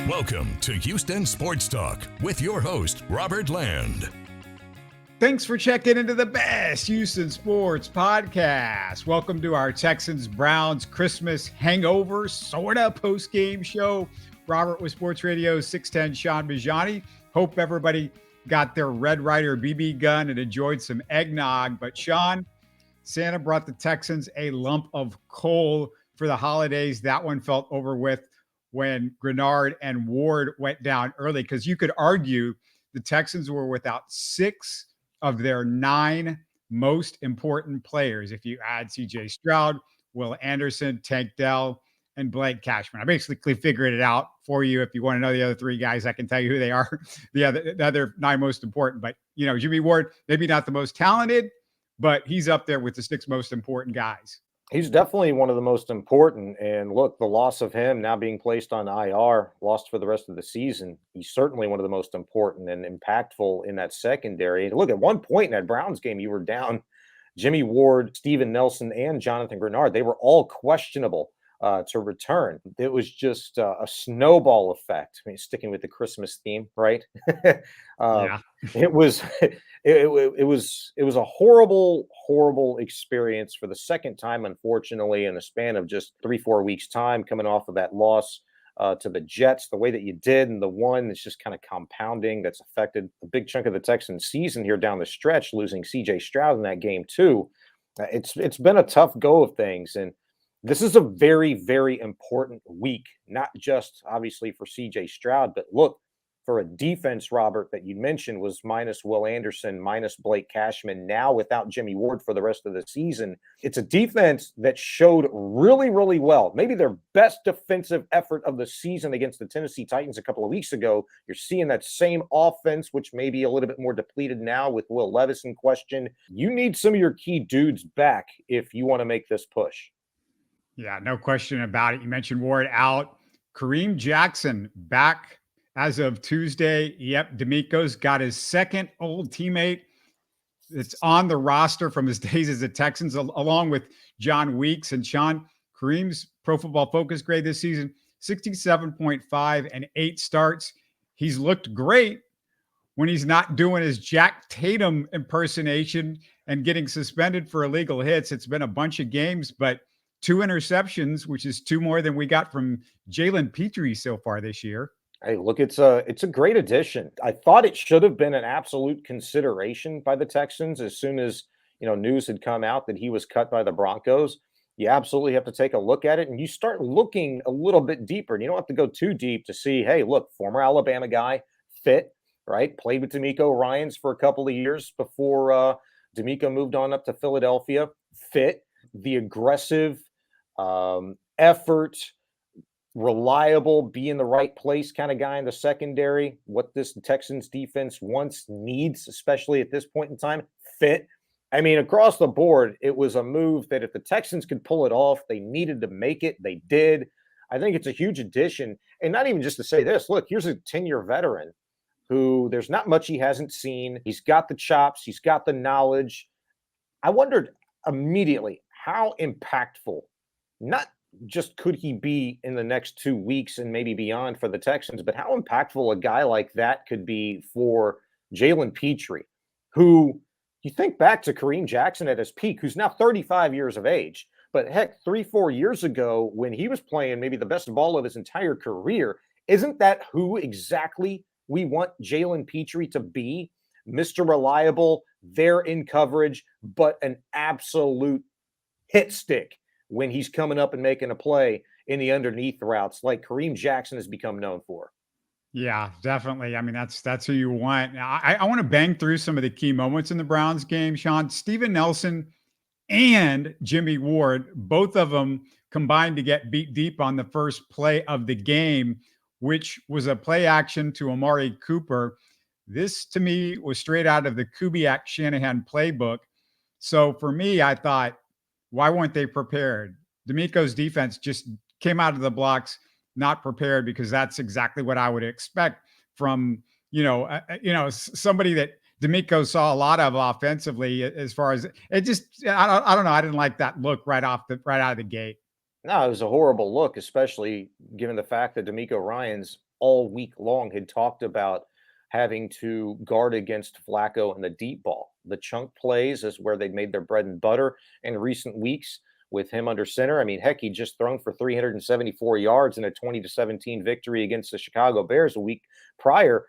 Welcome to Houston Sports Talk with your host, Robert Land. Thanks for checking into the best Houston sports podcast. Welcome to our Texans-Browns Christmas hangover sorta post-game show. Robert with Sports Radio 610 Shaun Bijani. Hope everybody got their Red Ryder BB gun and enjoyed some eggnog. But Shaun, Santa brought the Texans a lump of coal for the holidays. That one felt over with when Greenard and Ward went down early, because you could argue the Texans were without 6 of their 9 most important players. If you add CJ Stroud, Will Anderson, Tank Dell, and Blake Cashman. I basically figured it out for you. If you want to know the other 3 guys, I can tell you who they are. The other 9 most important. But, Jimmie Ward, maybe not the most talented, but he's up there with the 6 most important guys. He's definitely one of the most important. And look, the loss of him now being placed on IR, lost for the rest of the season, he's certainly one of the most important and impactful in that secondary. And look, at one point in that Browns game, you were down Jimmie Ward, Steven Nelson, and Jonathan Greenard. They were all questionable to return. It was just a snowball effect. I mean, sticking with the Christmas theme, right? Yeah. It was a horrible experience for the second time, unfortunately, in the span of just 3-4 weeks time, coming off of that loss to the Jets, the way that you did, and the one that's just kind of compounding, that's affected a big chunk of the Texans season here down the stretch, losing CJ Stroud in that game too. It's been a tough go of things, and this is a very, very important week, not just obviously for CJ Stroud, but look, for a defense, Robert, that you mentioned was minus Will Anderson, minus Blake Cashman, now without Jimmie Ward for the rest of the season. It's a defense that showed really, really well. Maybe their best defensive effort of the season against the Tennessee Titans a couple of weeks ago. You're seeing that same offense, which may be a little bit more depleted now with Will Levis in question. You need some of your key dudes back if you want to make this push. Yeah, no question about it. You mentioned Ward out. Kareem Jackson back as of Tuesday. Yep, DeMeco's got his second old teammate that's on the roster from his days as a Texans, along with John Weeks. And Shaun, Kareem's Pro Football Focus grade this season, 67.5 and 8 starts. He's looked great when he's not doing his Jack Tatum impersonation and getting suspended for illegal hits. It's been a bunch of games, but 2 interceptions, which is 2 more than we got from Jalen Petrie so far this year. Hey, look, it's a great addition. I thought it should have been an absolute consideration by the Texans as soon as, news had come out that he was cut by the Broncos. You absolutely have to take a look at it, and you start looking a little bit deeper. And you don't have to go too deep to see, hey, look, former Alabama guy, fit, right? Played with DeMeco Ryans for a couple of years before DeMeco moved on up to Philadelphia. Fit, the aggressive effort, reliable, be in the right place kind of guy in the secondary, what this Texans defense wants, needs, especially at this point in time. Fit. I mean, across the board, it was a move that if the Texans could pull it off, they needed to make it. They did. I think it's a huge addition. And not even just to say this, look, here's a 10-year veteran who there's not much he hasn't seen. He's got the chops. He's got the knowledge. I wondered immediately how impactful, not just could he be in the next 2 weeks and maybe beyond for the Texans, but how impactful a guy like that could be for Jalen Petrie, who you think back to Kareem Jackson at his peak, who's now 35 years of age. But heck, 3-4 years ago when he was playing maybe the best ball of his entire career, isn't that who exactly we want Jalen Petrie to be? Mr. Reliable, there in coverage, but an absolute hit stick when he's coming up and making a play in the underneath routes like Kareem Jackson has become known for. Yeah, definitely. I mean, that's who you want. Now, I want to bang through some of the key moments in the Browns game, Shaun. Steven Nelson and Jimmie Ward, both of them combined to get beat deep on the first play of the game, which was a play action to Amari Cooper. This, to me, was straight out of the Kubiak-Shanahan playbook. So for me, I thought, why weren't they prepared? DeMeco's defense just came out of the blocks not prepared, because that's exactly what I would expect from, somebody that DeMeco saw a lot of offensively. As far as it just, I don't know. I didn't like that look right out of the gate. No, it was a horrible look, especially given the fact that DeMeco Ryans all week long had talked about having to guard against Flacco in the deep ball. The chunk plays is where they made their bread and butter in recent weeks with him under center. I mean, heck, he just thrown for 374 yards in a 20-17 victory against the Chicago Bears a week prior.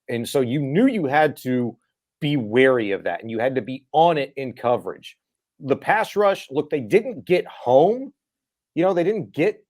And so you knew you had to be wary of that, and you had to be on it in coverage. The pass rush, look, they didn't get home. They didn't get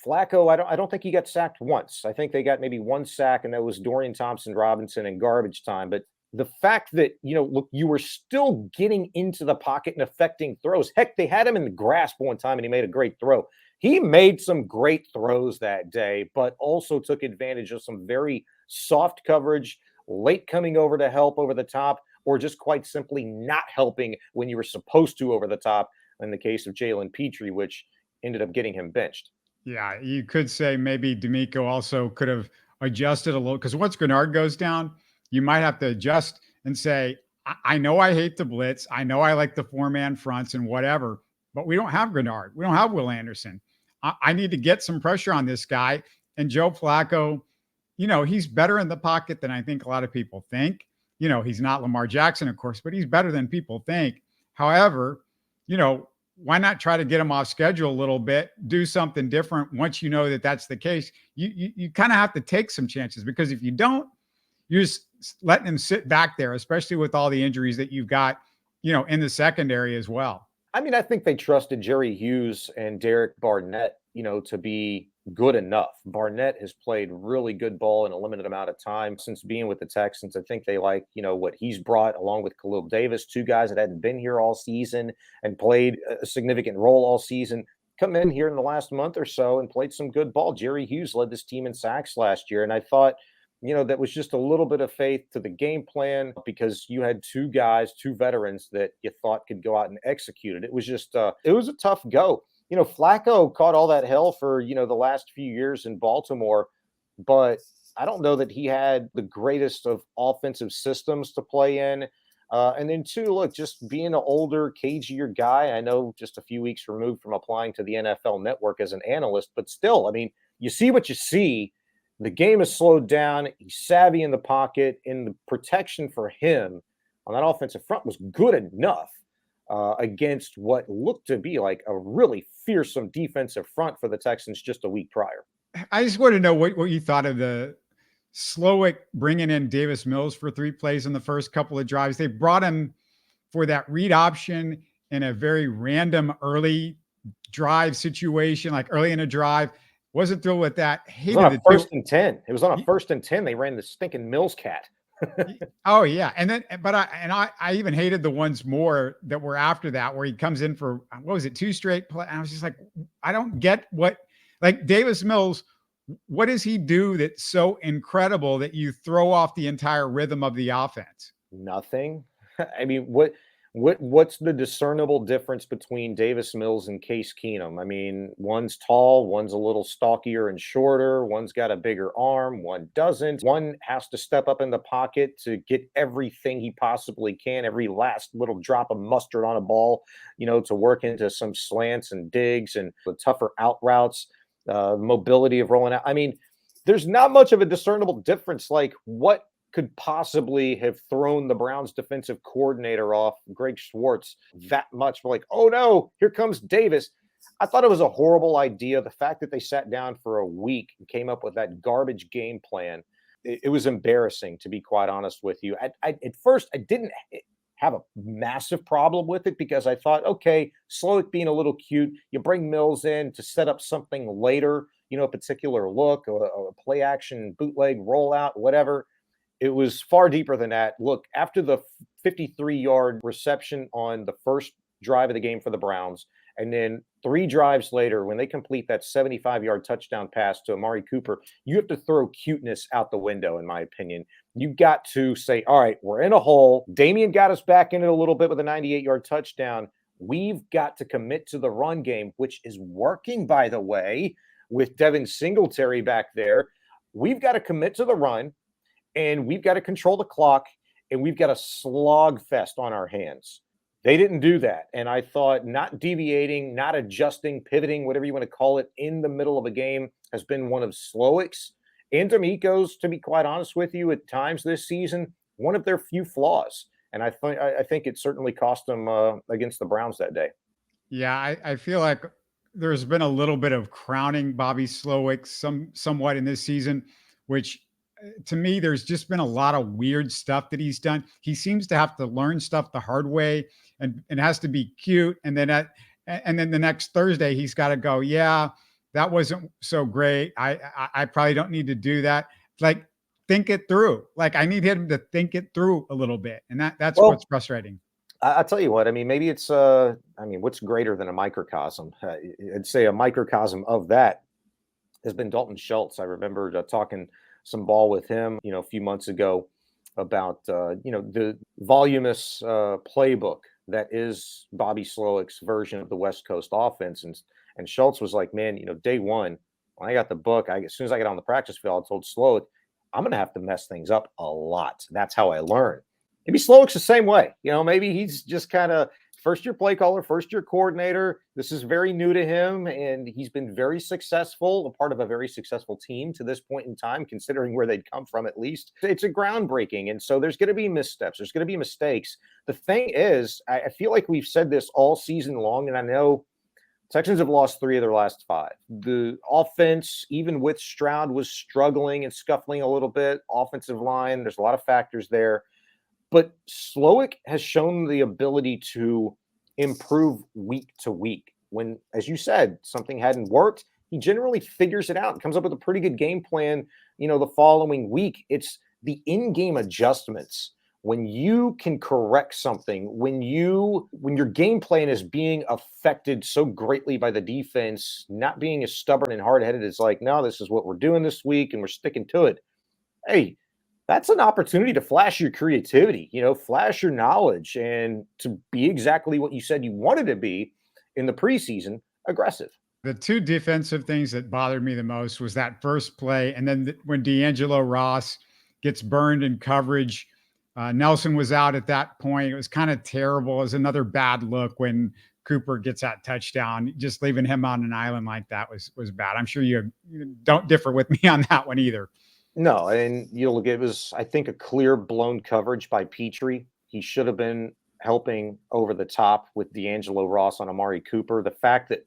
Flacco. I don't think he got sacked once. I think they got maybe one sack, and that was Dorian Thompson-Robinson in garbage time. But the fact that, look, you were still getting into the pocket and affecting throws. Heck, they had him in the grasp one time, and he made a great throw. He made some great throws that day, but also took advantage of some very soft coverage, late coming over to help over the top, or just quite simply not helping when you were supposed to over the top, in the case of Jalen Petrie, which ended up getting him benched. Yeah, you could say maybe DeMeco also could have adjusted a little, because once Greenard goes down, you might have to adjust and say, I know I hate the blitz. I know I like the four-man fronts and whatever, but we don't have Greenard. We don't have Will Anderson. I need to get some pressure on this guy. And Joe Flacco, he's better in the pocket than I think a lot of people think. He's not Lamar Jackson, of course, but he's better than people think. However, why not try to get him off schedule a little bit, do something different once you know that that's the case? You kind of have to take some chances, because if you don't, you're just letting him sit back there, especially with all the injuries that you've got, in the secondary as well. I mean, I think they trusted Jerry Hughes and Derek Barnett, to be good enough. Barnett has played really good ball in a limited amount of time since being with the Texans. I think they like, what he's brought, along with Khalil Davis, two guys that hadn't been here all season and played a significant role all season, come in here in the last month or so and played some good ball. Jerry Hughes led this team in sacks last year. And I thought, that was just a little bit of faith to the game plan, because you had two guys, two veterans that you thought could go out and execute it. It was just, it was a tough go. Flacco caught all that hell for, the last few years in Baltimore, but I don't know that he had the greatest of offensive systems to play in. And then two, look, just being an older, cagier guy, I know just a few weeks removed from applying to the NFL Network as an analyst, but still, I mean, you see what you see. The game is slowed down. He's savvy in the pocket, and the protection for him on that offensive front was good enough against what looked to be like a really fearsome defensive front for the Texans just a week prior. I just want to know what you thought of the Slowick bringing in Davis Mills for 3 plays in the first couple of drives. They brought him for that read option in a very random early drive situation, like early in a drive. Wasn't thrilled with that. It was on a first and 10. It was on a first and 10. They ran the stinking Mills cat. Oh yeah. And then, but I even hated the ones more that were after that, where he comes in for, what was it, 2 straight play. I was just like, I don't get like Davis Mills, what does he do that's so incredible that you throw off the entire rhythm of the offense? Nothing. I mean, what's the discernible difference between Davis Mills and Case Keenum? I mean, one's tall, one's a little stockier and shorter, one's got a bigger arm, one doesn't. One has to step up in the pocket to get everything he possibly can, every last little drop of mustard on a ball, to work into some slants and digs and the tougher out routes, mobility of rolling out. I mean, there's not much of a discernible difference. Like, what could possibly have thrown the Browns defensive coordinator off, Greg Schwartz, that much? Like, oh no, here comes Davis. I thought it was a horrible idea. The fact that they sat down for a week and came up with that garbage game plan, it was embarrassing, to be quite honest with you. At first, I didn't have a massive problem with it, because I thought, okay, Slowick being a little cute, you bring Mills in to set up something later, a particular look or a play action bootleg rollout, whatever. It was far deeper than that. Look, after the 53-yard reception on the first drive of the game for the Browns, and then 3 drives later, when they complete that 75-yard touchdown pass to Amari Cooper, you have to throw cuteness out the window, in my opinion. You've got to say, all right, we're in a hole. Dameon got us back in it a little bit with a 98-yard touchdown. We've got to commit to the run game, which is working, by the way, with Devin Singletary back there. We've got to commit to the run, and we've got to control the clock, and we've got a slog fest on our hands. They didn't do that. And I thought not deviating, not adjusting, pivoting, whatever you want to call it, in the middle of a game has been one of Slowick's And DeMeco's, to be quite honest with you, at times this season, one of their few flaws. And I think it certainly cost them against the Browns that day. Yeah, I feel like there's been a little bit of crowning Bobby Slowick somewhat in this season, which to me, there's just been a lot of weird stuff that he's done. He seems to have to learn stuff the hard way, and it has to be cute. And then the next Thursday, he's got to go, yeah, that wasn't so great. I probably don't need to do that. Like, think it through. Like, I need him to think it through a little bit. And that's what's frustrating. I'll tell you what, I mean, maybe it's, what's greater than a microcosm? I'd say a microcosm of that has been Dalton Schultz. I remember talking some ball with him, a few months ago about, the voluminous playbook that is Bobby Slowick's version of the West Coast offense. And Schultz was like, man, day one, when I got the book, as soon as I got on the practice field, I told Slowick, I'm going to have to mess things up a lot. That's how I learn. Maybe Slowick's the same way. Maybe he's just kind of first-year play caller, first-year coordinator. This is very new to him, and he's been very successful, a part of a very successful team to this point in time, considering where they'd come from at least. It's a groundbreaking, and so there's going to be missteps. There's going to be mistakes. The thing is, I feel like we've said this all season long, and I know Texans have lost 3 of their last 5. The offense, even with Stroud, was struggling and scuffling a little bit. Offensive line, there's a lot of factors there. But Slowick has shown the ability to improve week to week. When, as you said, something hadn't worked, he generally figures it out and comes up with a pretty good game plan, the following week. It's the in-game adjustments. When you can correct something, when your game plan is being affected so greatly by the defense, not being as stubborn and hard-headed as like, no, this is what we're doing this week and we're sticking to it. Hey, that's an opportunity to flash your creativity, flash your knowledge, and to be exactly what you said you wanted to be in the preseason, aggressive. The 2 defensive things that bothered me the most was that first play, and then when D'Angelo Ross gets burned in coverage. Nelson was out at that point. It was kind of terrible. It was another bad look when Cooper gets that touchdown. Just leaving him on an island like that was bad. I'm sure you don't differ with me on that one either. No, and it was, I think, a clear blown coverage by Petrie. He should have been helping over the top with D'Angelo Ross on Amari Cooper. The fact that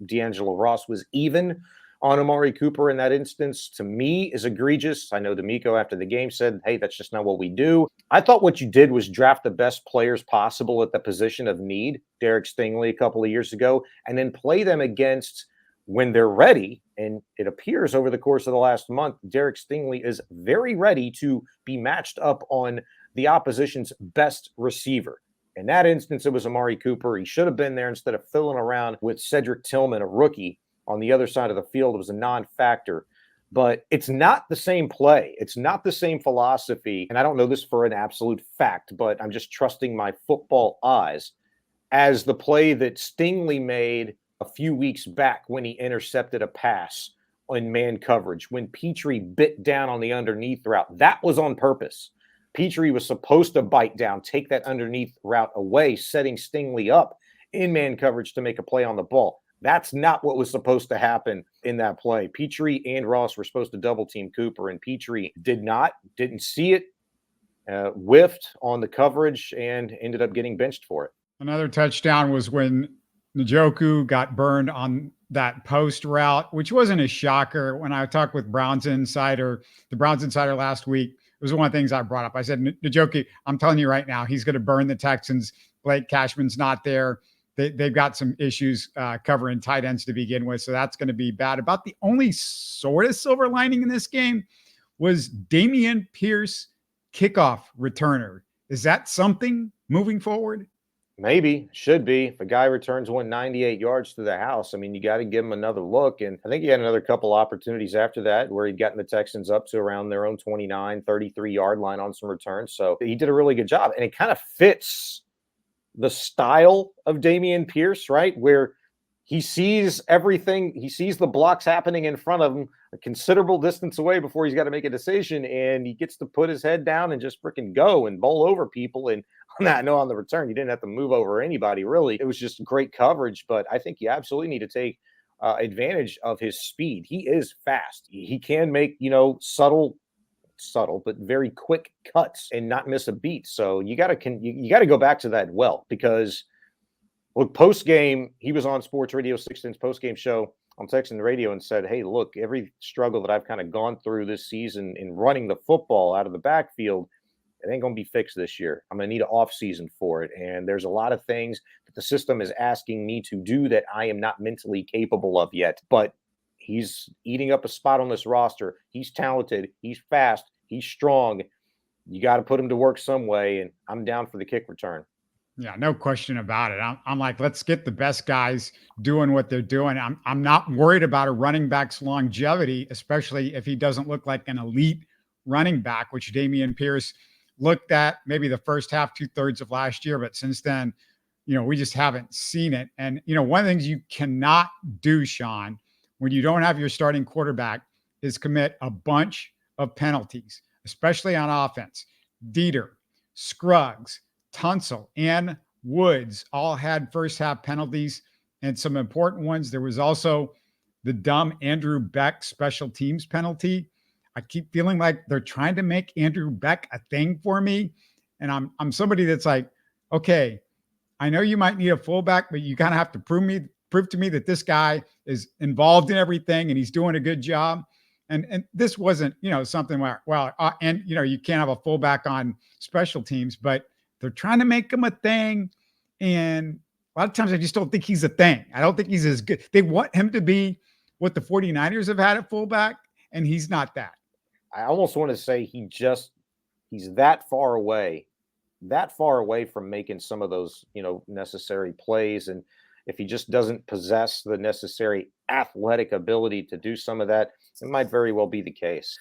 D'Angelo Ross was even on Amari Cooper in that instance, to me, is egregious. I know DeMeco after the game said, hey, that's just not what we do. I thought what you did was draft the best players possible at the position of need, Derek Stingley a couple of years ago, and then play them against when they're ready. And it appears over the course of the last month, Derek Stingley is very ready to be matched up on the opposition's best receiver. In that instance, it was Amari Cooper. He should have been there instead of fiddling around with Cedric Tillman, a rookie, on the other side of the field. It was a non-factor. But it's not the same play. It's not the same philosophy. And I don't know this for an absolute fact, but I'm just trusting my football eyes as the play that Stingley made a few weeks back when he intercepted a pass in man coverage, when Petrie bit down on the underneath route. That was on purpose. Petrie was supposed to bite down, take that underneath route away, setting Stingley up in man coverage to make a play on the ball. That's not what was supposed to happen in that play. Petrie and Ross were supposed to double team Cooper, and Petrie didn't see it, whiffed on the coverage, and ended up getting benched for it. Another touchdown was when Njoku got burned on that post route, which wasn't a shocker. When I talked with the Browns Insider last week, it was one of the things I brought up. I said, Njoku, I'm telling you right now, he's going to burn the Texans. Blake Cashman's not there. They've got some issues covering tight ends to begin with, so that's going to be bad. About the only sort of silver lining in this game was Dameon Pierce, kickoff returner. Is that something moving forward? Maybe, should be. If a guy returns 198 yards to the house, I mean, you got to give him another look. And I think he had another couple opportunities after that where he'd gotten the Texans up to around their own 29, 33-yard line on some returns. So he did a really good job. And it kind of fits the style of Dameon Pierce, right? Where he sees everything. He sees the blocks happening in front of him a considerable distance away before he's got to make a decision. And he gets to put his head down and just freaking go and bowl over people. And on the return, you didn't have to move over anybody, really. It was just great coverage. But I think you absolutely need to take advantage of his speed. He is fast. He can make, subtle, but very quick cuts and not miss a beat. So you got to go back to that because look, post game, he was on Sports Radio 610's post game show on Texan radio and said, "Hey, look, every struggle that I've kind of gone through this season in running the football out of the backfield, it ain't going to be fixed this year. I'm going to need an off season for it. And there's a lot of things that the system is asking me to do that I am not mentally capable of yet. But he's eating up a spot on this roster. He's talented. He's fast. He's strong. You got to put him to work some way. And I'm down for the kick return." Yeah, no question about it. I'm like, let's get the best guys doing what they're doing. I'm not worried about a running back's longevity, especially if he doesn't look like an elite running back, which Dameon Pierce looked at maybe the first half, 2/3 of last year. But since then, we just haven't seen it. And, one of the things you cannot do, Shaun, when you don't have your starting quarterback is commit a bunch of penalties, especially on offense. Dieter, Scruggs, Tunsil, and Woods all had first half penalties and some important ones. There was also the dumb Andrew Beck special teams penalty. I keep feeling like they're trying to make Andrew Beck a thing for me. And I'm somebody that's like, okay, I know you might need a fullback, but you kind of have to prove to me that this guy is involved in everything and he's doing a good job. And this wasn't, something where, you can't have a fullback on special teams, but they're trying to make him a thing. And a lot of times I just don't think he's a thing. I don't think he's as good. They want him to be what the 49ers have had at fullback, and he's not that. I almost want to say he's that far away from making some of those, necessary plays. And if he just doesn't possess the necessary athletic ability to do some of that, it might very well be the case.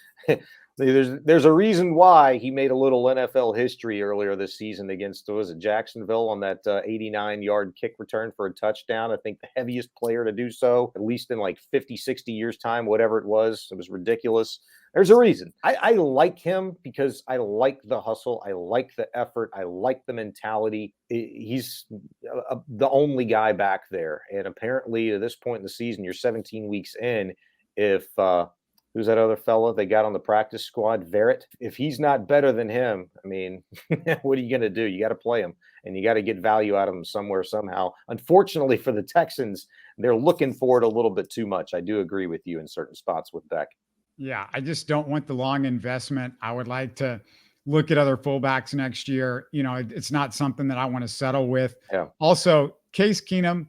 There's a reason why he made a little NFL history earlier this season against, Jacksonville on that 89-yard kick return for a touchdown. I think the heaviest player to do so, at least in like 50, 60 years time, whatever it was. It was ridiculous. There's a reason. I like him because I like the hustle. I like the effort. I like the mentality. He's the only guy back there. And apparently at this point in the season, you're 17 weeks in. If who's that other fella they got on the practice squad, Verrett? If he's not better than him, I mean, what are you going to do? You got to play him, and you got to get value out of him somewhere, somehow. Unfortunately for the Texans, they're looking for it a little bit too much. I do agree with you in certain spots with Beck. Yeah, I just don't want the long investment. I would like to look at other fullbacks next year. It's not something that I want to settle with. Yeah. Also, Case Keenum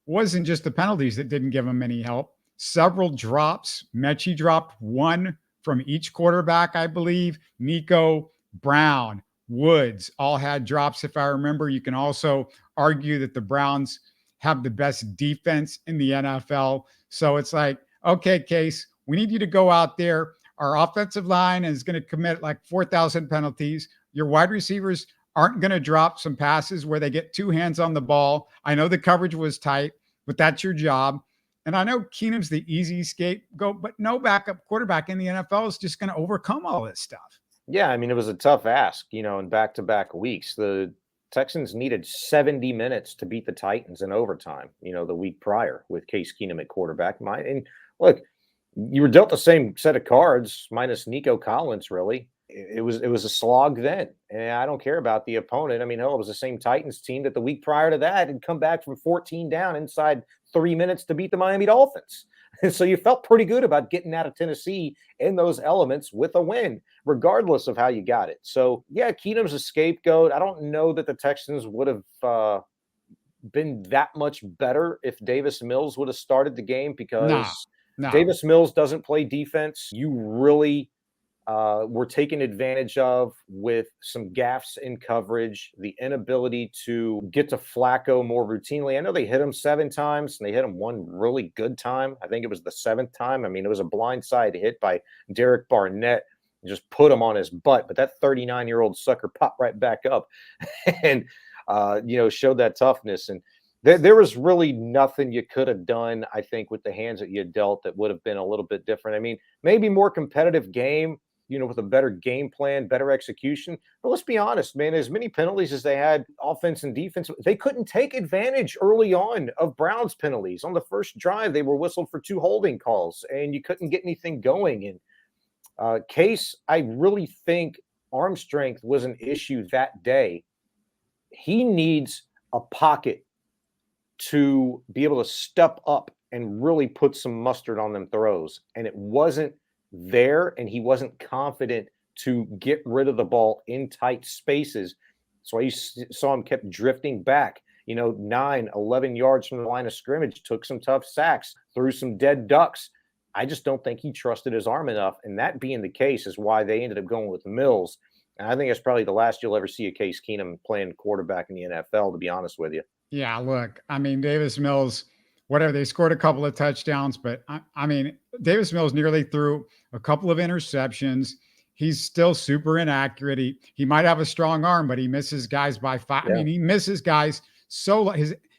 wasn't just the penalties that didn't give him any help. Several drops. Mechie dropped one from each quarterback, I believe. Nico, Brown, Woods all had drops, if I remember. You can also argue that the Browns have the best defense in the NFL. So it's like, okay, Case, we need you to go out there. Our offensive line is going to commit like 4,000 penalties. Your wide receivers aren't going to drop some passes where they get two hands on the ball. I know the coverage was tight, but that's your job. And I know Keenum's the easy scapegoat, but no backup quarterback in the NFL is just going to overcome all this stuff. Yeah, I mean, it was a tough ask, in back-to-back weeks. The Texans needed 70 minutes to beat the Titans in overtime, the week prior with Case Keenum at quarterback. And look, you were dealt the same set of cards minus Nico Collins, really. It was a slog then. And I don't care about the opponent. I mean, it was the same Titans team that the week prior to that had come back from 14 down inside 3 minutes to beat the Miami Dolphins. And so you felt pretty good about getting out of Tennessee in those elements with a win, regardless of how you got it. So, yeah, Keenum's a scapegoat. I don't know that the Texans would have been that much better if Davis Mills would have started the game because No. Davis Mills doesn't play defense. You really were taken advantage of with some gaffes in coverage, the inability to get to Flacco more routinely. I know they hit him 7 times and they hit him one really good time. I think it was the 7th time. I mean, it was a blindside hit by Derek Barnett. Just put him on his butt, but that 39-year-old sucker popped right back up and, showed that toughness. And there was really nothing you could have done, I think, with the hands that you dealt that would have been a little bit different. I mean, maybe more competitive game. with a better game plan, better execution. But let's be honest, man, as many penalties as they had, offense and defense, they couldn't take advantage early on of Brown's penalties. On the first drive, they were whistled for 2 holding calls, and you couldn't get anything going. And Case, I really think arm strength was an issue that day. He needs a pocket to be able to step up and really put some mustard on them throws. And it wasn't there, and he wasn't confident to get rid of the ball in tight spaces. So you saw him kept drifting back, 9, 11 yards from the line of scrimmage, took some tough sacks, threw some dead ducks. I just don't think he trusted his arm enough. And that being the case is why they ended up going with Mills. And I think that's probably the last you'll ever see a Case Keenum playing quarterback in the NFL, to be honest with you. Yeah, look, I mean, Davis Mills, whatever, they scored a couple of touchdowns, but I mean, Davis Mills nearly threw a couple of interceptions. He's still super inaccurate. He might have a strong arm, but he misses guys by 5. Yeah. I mean, he misses guys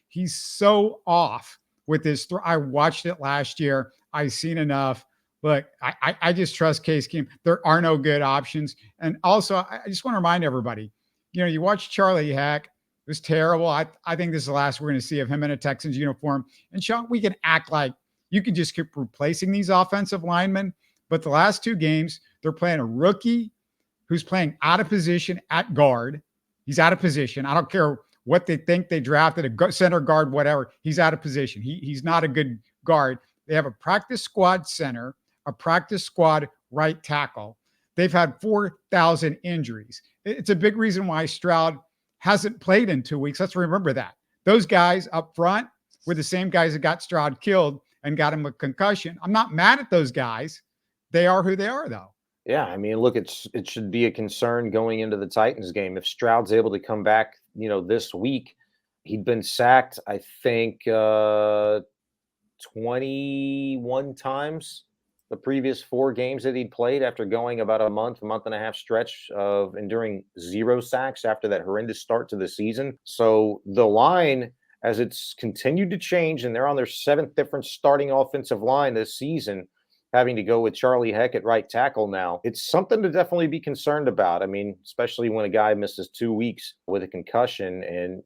he's so off with his throw. I watched it last year. I've seen enough. Look, I just trust Case Keenum. There are no good options. And also, I just want to remind everybody, you watch Charlie Heck. It was terrible. I think this is the last we're going to see of him in a Texans uniform. And Sean, we can act like you can just keep replacing these offensive linemen. But the last 2 games, they're playing a rookie who's playing out of position at guard. He's out of position. I don't care what they think they drafted, a center guard, whatever. He's out of position. He's not a good guard. They have a practice squad center, a practice squad right tackle. They've had 4,000 injuries. It's a big reason why Stroud hasn't played in 2 weeks. Let's remember that. Those guys up front were the same guys that got Stroud killed and got him a concussion. I'm not mad at those guys. They are who they are, though. Yeah, I mean, look, it should be a concern going into the Titans game. If Stroud's able to come back, this week, he'd been sacked, I think, 21 times the previous 4 games that he'd played after going about a month and a half stretch of enduring 0 sacks after that horrendous start to the season. So the line, as it's continued to change, and they're on their 7th different starting offensive line this season, having to go with Charlie Heck at right tackle now, it's something to definitely be concerned about. I mean, especially when a guy misses 2 weeks with a concussion and,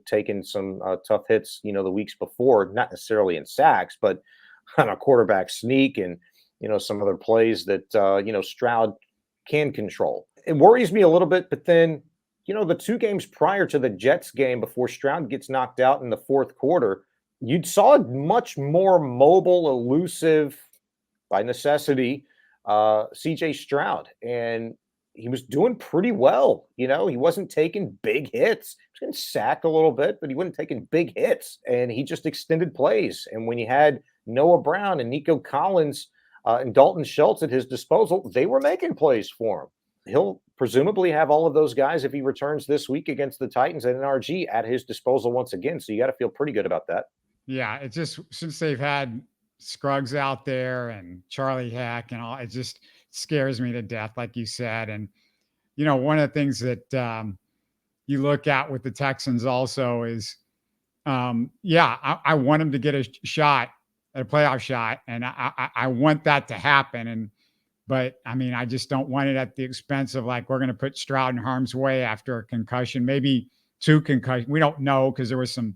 taking some tough hits, the weeks before, not necessarily in sacks, but on a quarterback sneak and, some other plays that, Stroud can control. It worries me a little bit, but then, the 2 games prior to the Jets game before Stroud gets knocked out in the 4th quarter, you saw a much more mobile, elusive, by necessity, C.J. Stroud. And he was doing pretty well. He wasn't taking big hits. He was getting sacked a little bit, but he wasn't taking big hits. And he just extended plays. And when you had Noah Brown and Nico Collins and Dalton Schultz at his disposal, they were making plays for him. He'll presumably have all of those guys if he returns this week against the Titans at NRG at his disposal once again. So you got to feel pretty good about that. Yeah, it's just since they've had Scruggs out there and Charlie Heck and all, it just scares me to death, like you said. And, one of the things that you look at with the Texans also is, I want them to get a shot, a playoff shot. And I want that to happen. But I mean, I just don't want it at the expense of like, we're going to put Stroud in harm's way after a concussion, maybe 2 concussions. We don't know, because there was some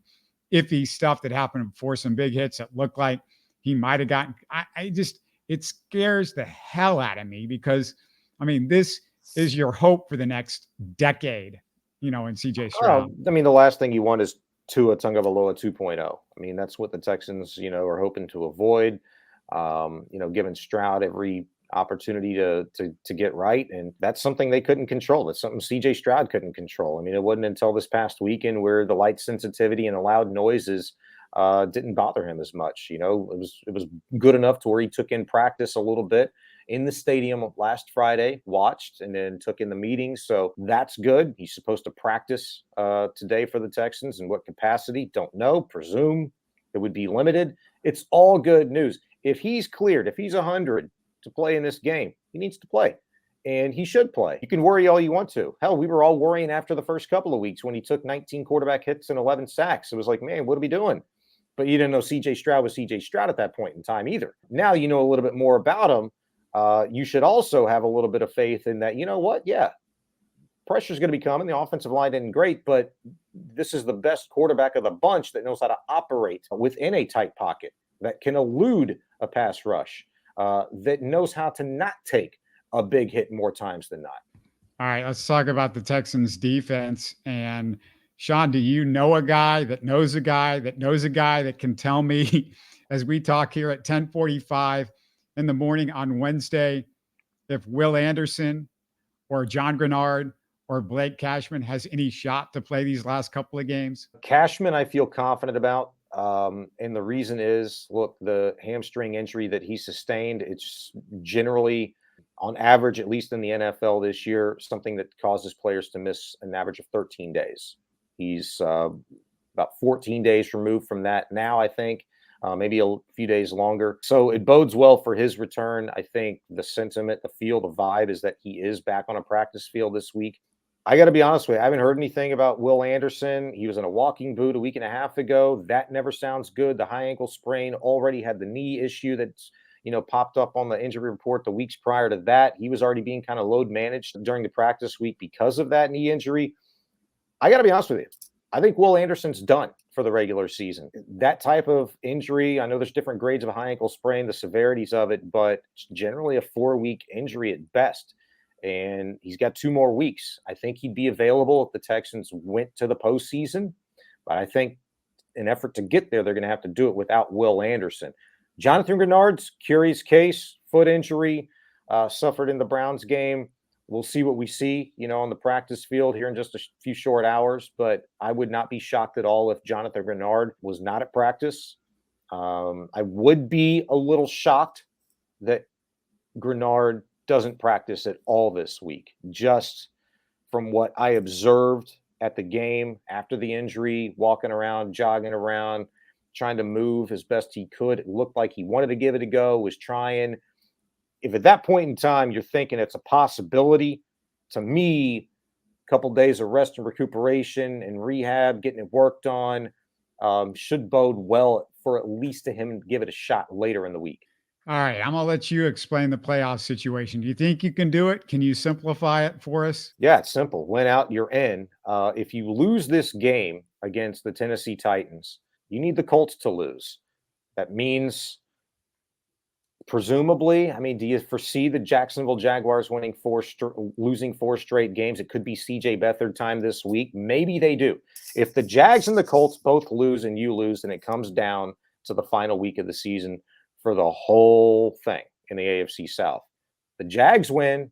iffy stuff that happened before, some big hits that looked like he might have gotten. It scares the hell out of me, because I mean, this is your hope for the next decade, in CJ Stroud. I mean, the last thing you want is Tua Tagovailoa 2.0. I mean, that's what the Texans, are hoping to avoid. Giving Stroud every opportunity to get right, and that's something they couldn't control. That's something CJ Stroud couldn't control. I mean, it wasn't until this past weekend where the light sensitivity and the loud noises didn't bother him as much. It was good enough to where he took in practice a little bit in the stadium last Friday, watched, and then took in the meetings. So that's good. He's supposed to practice today for the Texans. In what capacity? Don't know. Presume it would be limited. It's all good news. If he's cleared, if he's 100 to play in this game, he needs to play. And he should play. You can worry all you want to. Hell, we were all worrying after the first couple of weeks when he took 19 quarterback hits and 11 sacks. It was like, man, what are we doing? But you didn't know C.J. Stroud was C.J. Stroud at that point in time either. Now you know a little bit more about him. you should also have a little bit of faith in that, you know what? Yeah, pressure's going to be coming. The offensive line isn't great, but this is the best quarterback of the bunch that knows how to operate within a tight pocket, that can elude a pass rush, that knows how to not take a big hit more times than not. All right, let's talk about the Texans defense. And Shaun, do you know a guy that knows a guy that knows a guy that can tell me as we talk here at 10:45 in the morning on Wednesday if Will Anderson or John Greenard or Blake Cashman has any shot to play these last couple of games? Cashman, I feel confident about. And the reason is, look, the hamstring injury that he sustained, it's generally, on average, at least in the NFL this year, something that causes players to miss an average of 13 days. He's about 14 days removed from that now, I think, maybe a few days longer. So it bodes well for his return. I think the sentiment, the feel, the vibe is that he is back on a practice field this week. I got to be honest with you, I haven't heard anything about Will Anderson. He was in a walking boot a week and a half ago. That never sounds good. The high ankle sprain, already had the knee issue that's popped up on the injury report the weeks prior to that. He was already being kind of load managed during the practice week because of that knee injury. I got to be honest with you. I think Will Anderson's done for the regular season. That type of injury, I know there's different grades of a high ankle sprain, the severities of it, but it's generally a 4-week injury at best. And he's got 2 more weeks. I think he'd be available if the Texans went to the postseason. But I think in effort to get there, they're going to have to do it without Will Anderson. Jonathan Greenard's curious case, foot injury, suffered in the Browns game. We'll see what we see, on the practice field here in just a few short hours. But I would not be shocked at all if Jonathan Greenard was not at practice. I would be a little shocked that Greenard doesn't practice at all this week. Just from what I observed at the game after the injury, walking around, jogging around, trying to move as best he could. It looked like he wanted to give it a go, was trying. If at that point in time you're thinking it's a possibility, to me, a couple days of rest and recuperation and rehab, getting it worked on, should bode well for at least to him give it a shot later in the week. All right, I'm going to let you explain the playoff situation. Do you think you can do it? Can you simplify it for us? Yeah, it's simple. Win out, you're in. If you lose this game against the Tennessee Titans, you need the Colts to lose. That means, presumably, do you foresee the Jacksonville Jaguars losing 4 straight games? It could be C.J. Beathard time this week. Maybe they do. If the Jags and the Colts both lose and you lose, and it comes down to the final week of the season for the whole thing in the AFC South. The Jags win,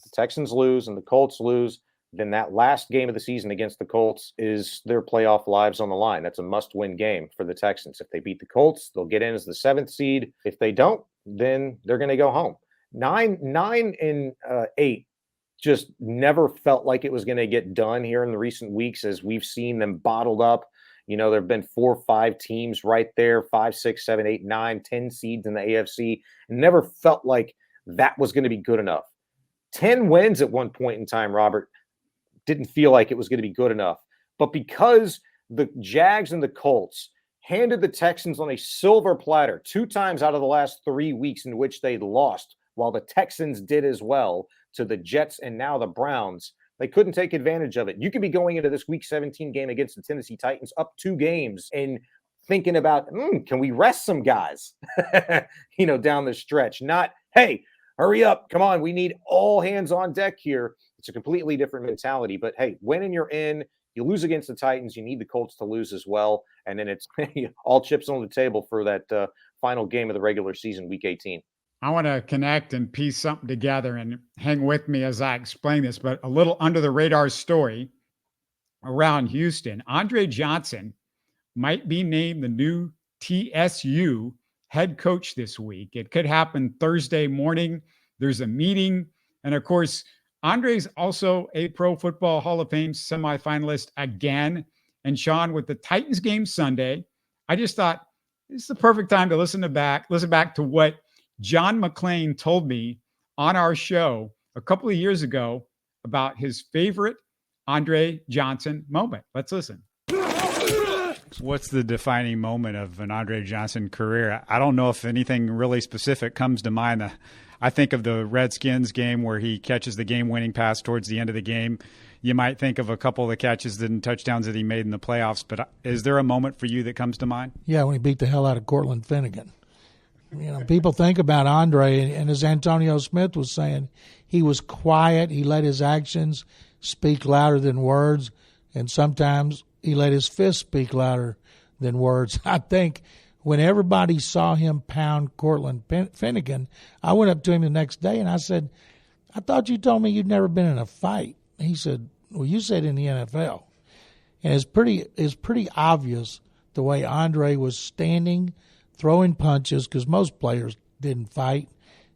the Texans lose, and the Colts lose. Then that last game of the season against the Colts is their playoff lives on the line. That's a must-win game for the Texans. If they beat the Colts, they'll get in as the 7th seed. If they don't, then they're going to go home. 9 and 8 just never felt like it was going to get done here in the recent weeks as we've seen them bottled up. There have been 4 or 5 teams right there, 5, 6, 7, 8, 9, 10 seeds in the AFC. It never felt like that was going to be good enough. 10 wins at one point in time, Robert, didn't feel like it was going to be good enough. But because the Jags and the Colts handed the Texans on a silver platter 2 times out of the last 3 weeks in which they lost, while the Texans did as well to the Jets and now the Browns, they couldn't take advantage of it. You could be going into this Week 17 game against the Tennessee Titans up 2 games and thinking about, can we rest some guys, down the stretch? Not, hey, hurry up. Come on. We need all hands on deck here. It's a completely different mentality. But, hey, when you're in, you lose against the Titans, you need the Colts to lose as well. And then it's all chips on the table for that final game of the regular season, Week 18. I want to connect and piece something together, and hang with me as I explain this, but a little under the radar story around Houston. Andre Johnson might be named the new TSU head coach this week. It could happen Thursday morning. There's a meeting. And of course, Andre's also a Pro Football Hall of Fame semifinalist again. And Shaun, with the Titans game Sunday, I just thought this is the perfect time to listen back to what John McClain told me on our show a couple of years ago about his favorite Andre Johnson moment. Let's listen. What's the defining moment of an Andre Johnson career? I don't know if anything really specific comes to mind. I think of the Redskins game where he catches the game-winning pass towards the end of the game. You might think of a couple of the catches and touchdowns that he made in the playoffs, but is there a moment for you that comes to mind? Yeah, when he beat the hell out of Cortland Finnegan. People think about Andre, and as Antonio Smith was saying, he was quiet. He let his actions speak louder than words, and sometimes he let his fists speak louder than words. I think when everybody saw him pound Cortland Finnegan, I went up to him the next day and I said, I thought you told me you'd never been in a fight. He said, well, you said in the NFL. And it's pretty obvious the way Andre was standing, throwing punches, because most players didn't fight,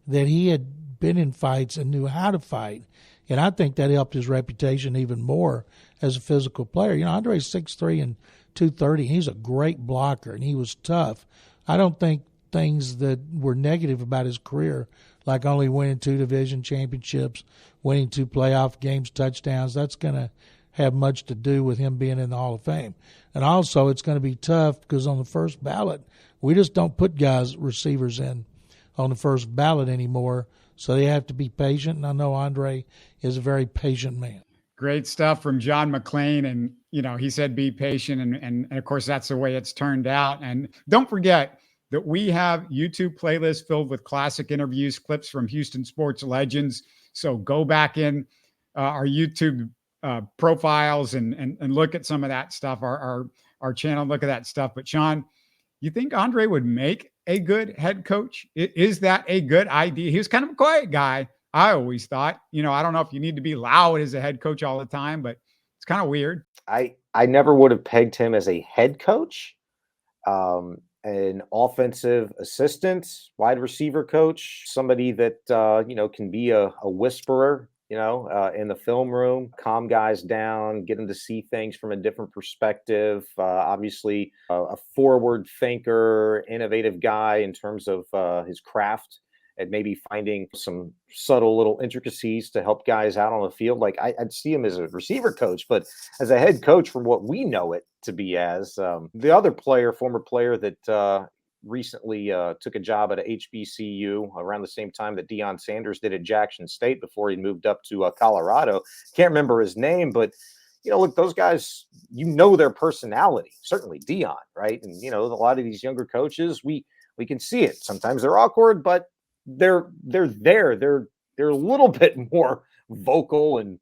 that he had been in fights and knew how to fight. And I think that helped his reputation even more as a physical player. Andre's 6'3" and 230. He's a great blocker, and he was tough. I don't think things that were negative about his career, like only winning 2 division championships, winning 2 playoff games, touchdowns, that's going to have much to do with him being in the Hall of Fame. And also it's going to be tough because on the first ballot, we just don't put receivers in on the first ballot anymore, so they have to be patient, and I know Andre is a very patient man. Great stuff from John McClain. And, he said be patient. And of course, that's the way it's turned out. And don't forget that we have YouTube playlists filled with classic interviews, clips from Houston sports legends. So go back in our YouTube profiles and look at some of that stuff, our channel, look at that stuff. But Sean, you think Andre would make a good head coach? Is that a good idea? He was kind of a quiet guy, I always thought. I don't know if you need to be loud as a head coach all the time, but it's kind of weird. I never would have pegged him as a head coach, an offensive assistant, wide receiver coach, somebody that, can be a whisperer, in the film room, calm guys down, get them to see things from a different perspective. Obviously, a forward thinker, innovative guy in terms of his craft, and maybe finding some subtle little intricacies to help guys out on the field. Like I'd see him as a receiver coach, but as a head coach, from what we know it to be as, the other former player that recently took a job at a HBCU around the same time that Deion Sanders did at Jackson State before he moved up to Colorado. Can't remember his name, but look, those guys, their personality, certainly Deion, right? And a lot of these younger coaches, we can see it. Sometimes they're awkward, but they're there. They're a little bit more vocal and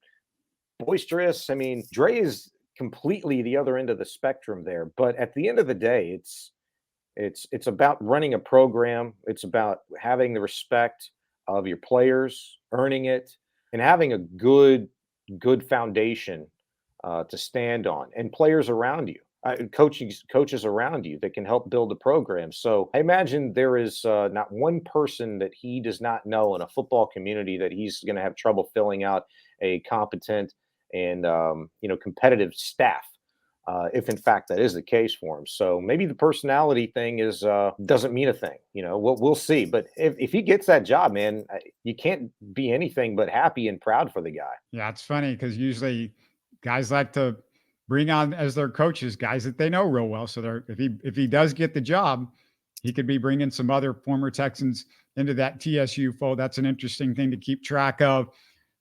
boisterous. I mean, Dre is completely the other end of the spectrum there. But at the end of the day, it's about running a program. It's about having the respect of your players, earning it, and having a good foundation to stand on, and players around you. Coaches around you that can help build the program. So I imagine there is not one person that he does not know in a football community that he's going to have trouble filling out a competent and competitive staff, if in fact that is the case for him. So maybe the personality thing doesn't mean a thing. We'll see. But if he gets that job, man, you can't be anything but happy and proud for the guy. Yeah, it's funny because usually guys like to bring on as their coaches guys that they know real well. So if he does get the job, he could be bringing some other former Texans into that TSU fold. That's an interesting thing to keep track of.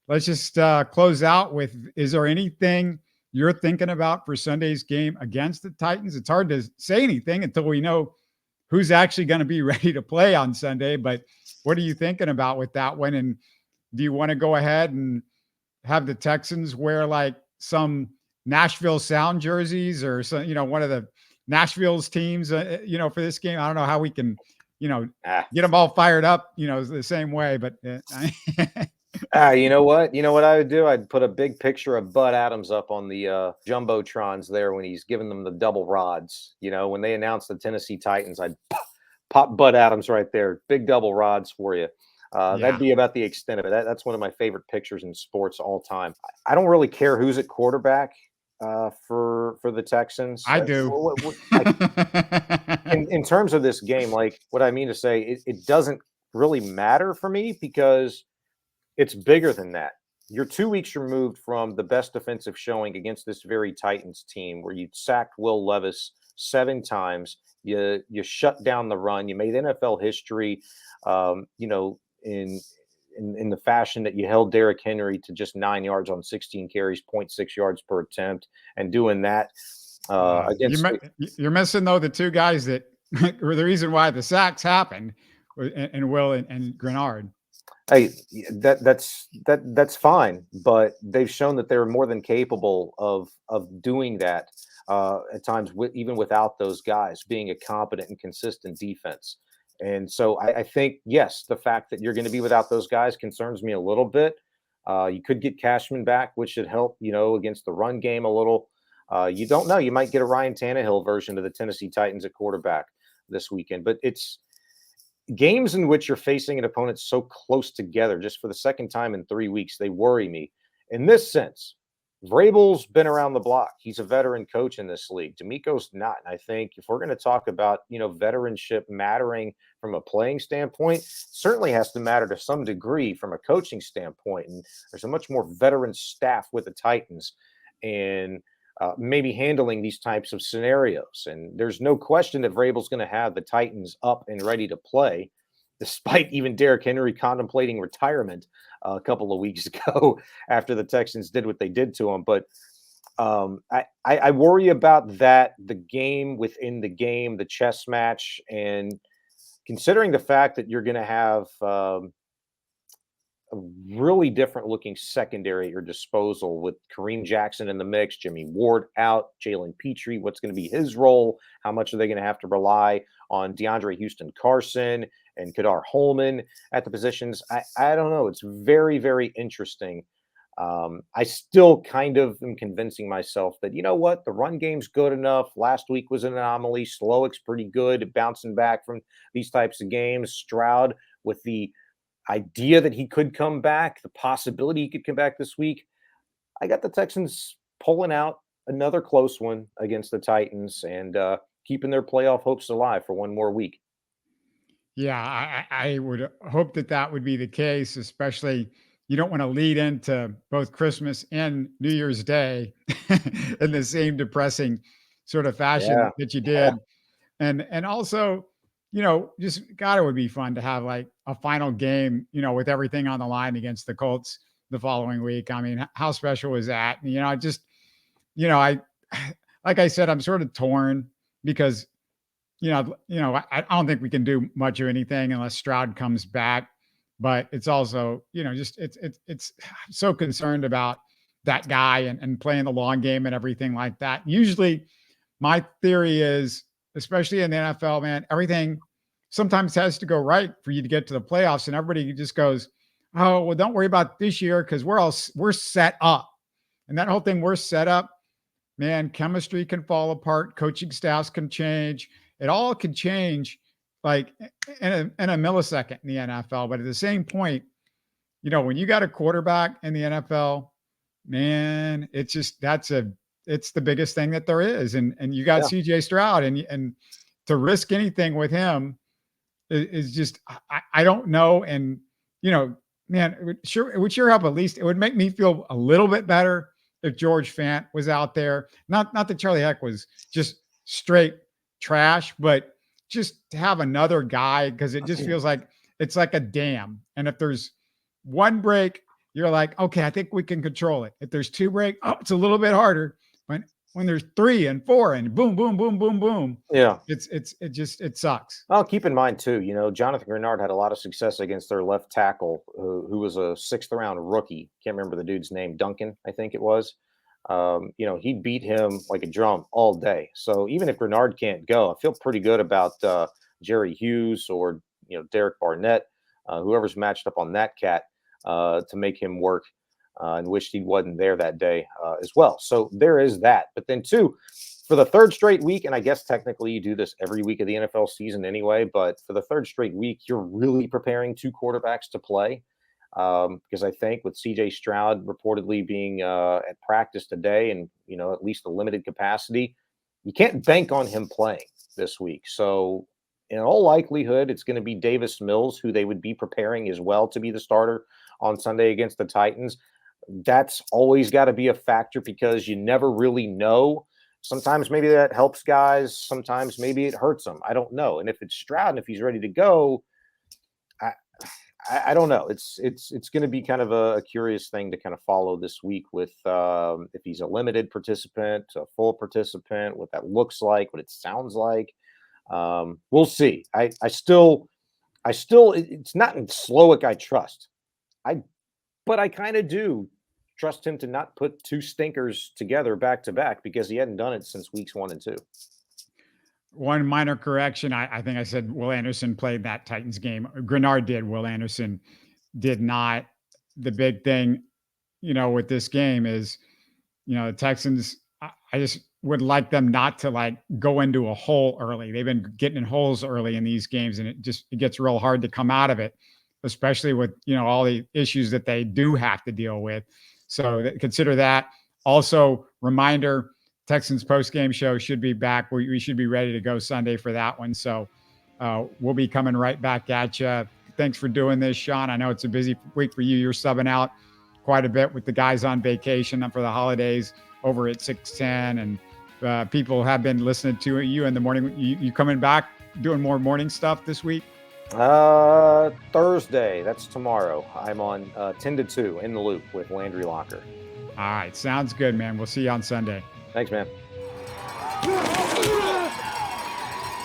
Let's just close out with, is there anything you're thinking about for Sunday's game against the Titans? It's hard to say anything until we know who's actually going to be ready to play on Sunday. But what are you thinking about with that one? And do you want to go ahead and have the Texans wear like some Nashville Sound jerseys or some, one of the Nashville's teams, for this game? I don't know how we can, get them all fired up, the same way, but you know what I would do? I'd put a big picture of Bud Adams up on the jumbotrons there when he's giving them the double rods. When they announced the Tennessee Titans, I'd pop Bud Adams right there. Big double rods for you. That'd be about the extent of it. That's one of my favorite pictures in sports all time. I don't really care who's at quarterback for the Texans. I do. In terms of this game, like what I mean to say, it doesn't really matter for me because it's bigger than that. You're 2 weeks removed from the best defensive showing against this very Titans team where you sacked Will Levis 7 times. You shut down the run. You made NFL history, in in the fashion that you held Derrick Henry to just 9 yards on 16 carries, 0.6 yards per attempt, and doing that against. You're missing though the two guys that were the reason why the sacks happened, and Will and Greenard. Hey, that's fine, but they've shown that they're more than capable of doing that at times, even without those guys, being a competent and consistent defense. And so I think, yes, the fact that you're going to be without those guys concerns me a little bit. You could get Cashman back, which should help, against the run game a little. You don't know. You might get a Ryan Tannehill version of the Tennessee Titans at quarterback this weekend. But it's games in which you're facing an opponent so close together just for the second time in 3 weeks. They worry me in this sense. Vrabel's been around the block. He's a veteran coach in this league. DeMeco's not. And I think if we're going to talk about, veteranship mattering from a playing standpoint, certainly has to matter to some degree from a coaching standpoint. And there's a much more veteran staff with the Titans and maybe handling these types of scenarios. And there's no question that Vrabel's going to have the Titans up and ready to play, despite even Derrick Henry contemplating retirement a couple of weeks ago after the Texans did what they did to him. But I worry about that, the game within the game, the chess match, and considering the fact that you're going to have a really different looking secondary at your disposal with Kareem Jackson in the mix, Jimmie Ward out, Jalen Petrie, what's going to be his role? How much are they going to have to rely on DeAndre Houston Carson and Kadar Holman at the positions? I don't know. It's very, very interesting. I still kind of am convincing myself that, you know what, the run game's good enough. Last week was an anomaly. Slowick's pretty good at bouncing back from these types of games. Stroud, with the idea that he could come back, the possibility he could come back this week. I got the Texans pulling out another close one against the Titans and keeping their playoff hopes alive for one more week. Yeah, I would hope that would be the case, especially you don't want to lead into both Christmas and New Year's Day in the same depressing sort of fashion that you did. And also, just it would be fun to have like a final game, with everything on the line against the Colts the following week. I mean, how special was that? I like I said, I'm sort of torn because, I don't think we can do much of anything unless Stroud comes back. But it's also, it's so concerned about that guy and playing the long game and everything like that. Usually my theory is, especially in the NFL, man, everything sometimes has to go right for you to get to the playoffs. And everybody just goes, oh, well, don't worry about this year because we're set up. And that whole thing, we're set up, man, chemistry can fall apart. Coaching staffs can change. It all can change like in a millisecond in the NFL. But at the same point, when you got a quarterback in the NFL, man, it's just, it's the biggest thing that there is. And you got CJ Stroud and to risk anything with him is just, I don't know. And, man, it would sure help. At least it would make me feel a little bit better if George Fant was out there. Not that Charlie Heck was just straight trash, but just to have another guy, because it just feels like it's like a dam. And if there's one break, you're like, okay, I think we can control it. If there's two break, it's a little bit harder. But when there's 3 and 4 and boom, boom, boom, boom, boom, it sucks. Well, keep in mind too, Jonathan Greenard had a lot of success against their left tackle, who was a 6th round rookie. Can't remember the dude's name, Duncan, I think it was. He beat him like a drum all day. So even if Greenard can't go, I feel pretty good about Jerry Hughes or Derek Barnett, whoever's matched up on that cat to make him work. And wished he wasn't there that day as well. So there is that. But then too, for the 3rd straight week, and I guess technically you do this every week of the NFL season anyway, but for the 3rd straight week, you're really preparing 2 quarterbacks to play. Because I think with CJ Stroud reportedly being at practice today and, at least a limited capacity, you can't bank on him playing this week. So in all likelihood, it's going to be Davis Mills, who they would be preparing as well to be the starter on Sunday against the Titans. That's always got to be a factor because you never really know. Sometimes maybe that helps guys. Sometimes maybe it hurts them. I don't know. And if it's Stroud and if he's ready to go, I don't know. It's going to be kind of a curious thing to kind of follow this week with if he's a limited participant, a full participant, what that looks like, what it sounds like. We'll see. I still, it's not in Slowick I trust. But I kind of do trust him to not put two stinkers together back to back because he hadn't done it since weeks 1 and 2. One minor correction. I think I said Will Anderson played that Titans game. Greenard did. Will Anderson did not. The big thing, with this game is, the Texans, I just would like them not to like go into a hole early. They've been getting in holes early in these games, and it gets real hard to come out of it, especially with, all the issues that they do have to deal with. So consider that. Also, reminder, Texans post-game show should be back. We should be ready to go Sunday for that one. So we'll be coming right back at you. Thanks for doing this, Shaun. I know it's a busy week for you. You're subbing out quite a bit with the guys on vacation for the holidays over at 610. And people have been listening to you in the morning. You coming back doing more morning stuff this week? Thursday. That's tomorrow. I'm on 10 to 2 in the loop with Landry Locker. All right. Sounds good, man. We'll see you on Sunday. Thanks, man.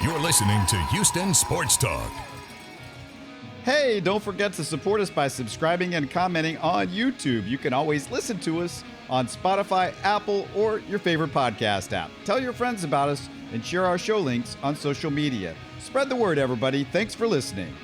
You're listening to Houston Sports Talk. Hey, don't forget to support us by subscribing and commenting on YouTube. You can always listen to us on Spotify, Apple, or your favorite podcast app. Tell your friends about us and share our show links on social media. Spread the word, everybody. Thanks for listening.